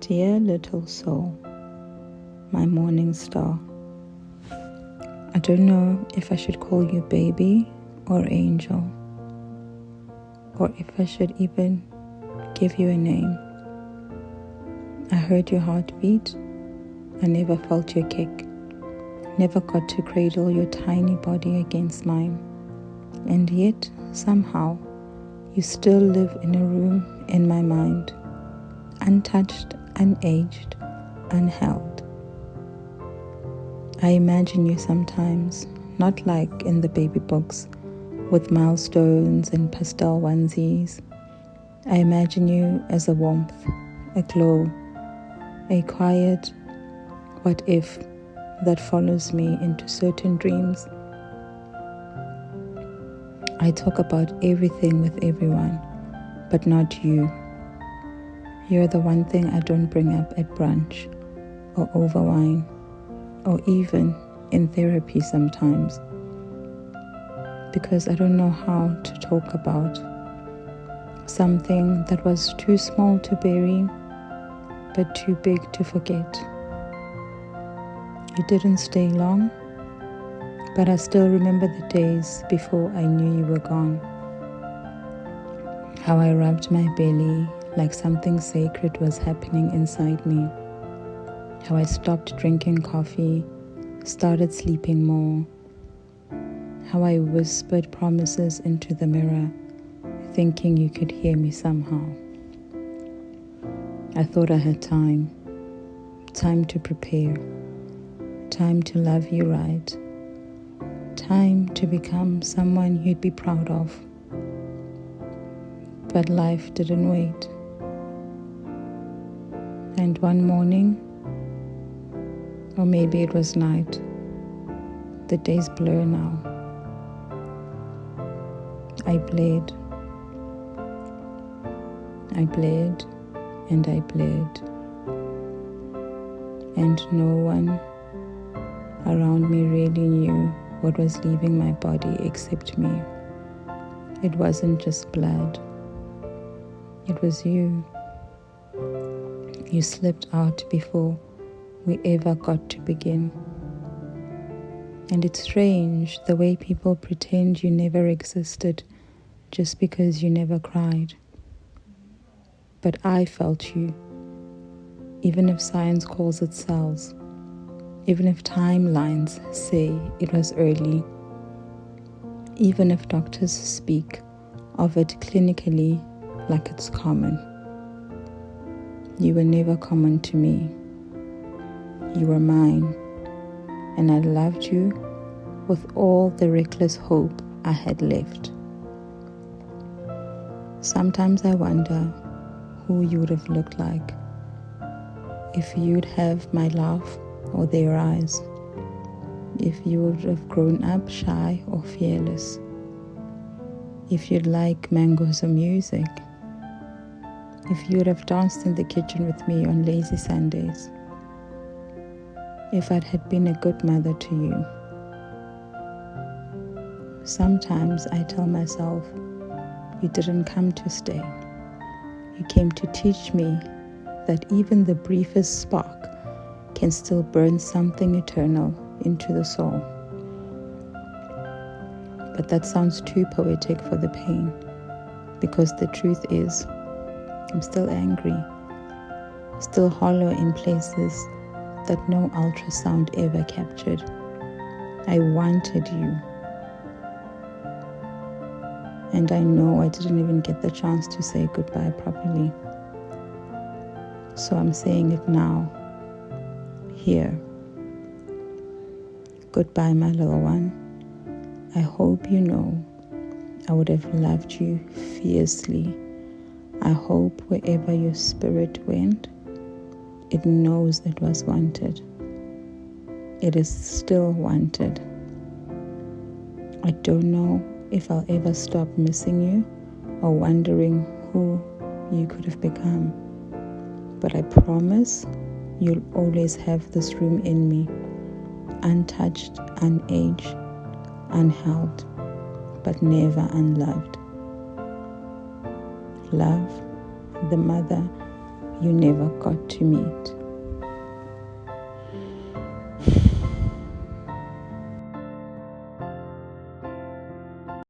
Dear little soul, my morning star. I don't know if I should call you baby or angel, or if I should even give you a name. I heard your heartbeat. I never felt your kick. Never got to cradle your tiny body against mine. And yet, somehow, you still live in a room in my mind, untouched, unaged, unheld. I imagine you sometimes, not like in the baby books, with milestones and pastel onesies. I imagine you as a warmth, a glow, a quiet what if that follows me into certain dreams. I talk about everything with everyone, but not you. You're the one thing I don't bring up at brunch or over wine or even in therapy sometimes, because I don't know how to talk about something that was too small to bury but too big to forget. You didn't stay long, but I still remember the days before I knew you were gone. How I rubbed my belly like something sacred was happening inside me. How I stopped drinking coffee, started sleeping more. How I whispered promises into the mirror, thinking you could hear me somehow. I thought I had time to prepare, time to love you right, time to become someone you'd be proud of. But life didn't wait. And one morning, or maybe it was night, the days blur now. I bled and I bled, and no one around me really knew what was leaving my body except me. It wasn't just blood, it was you. You slipped out before we ever got to begin. And it's strange the way people pretend you never existed just because you never cried. But I felt you, even if science calls it cells, even if timelines say it was early, even if doctors speak of it clinically like it's common. You were never common to me. You were mine, and I loved you with all the reckless hope I had left. Sometimes I wonder who you would have looked like if you'd have my laugh or their eyes, if you would have grown up shy or fearless, if you'd like mangoes or music, if you would have danced in the kitchen with me on lazy Sundays, if I had been a good mother to you. Sometimes I tell myself, you didn't come to stay. You came to teach me that even the briefest spark can still burn something eternal into the soul. But that sounds too poetic for the pain, because the truth is, I'm still angry, still hollow in places that no ultrasound ever captured. I wanted you. And I know I didn't even get the chance to say goodbye properly. So I'm saying it now, here. Goodbye, my little one. I hope you know I would have loved you fiercely. I hope wherever your spirit went, it knows it was wanted. It is still wanted. I don't know if I'll ever stop missing you or wondering who you could have become. But I promise you'll always have this room in me, untouched, unaged, unheld, but never unloved. Love, the mother you never got to meet.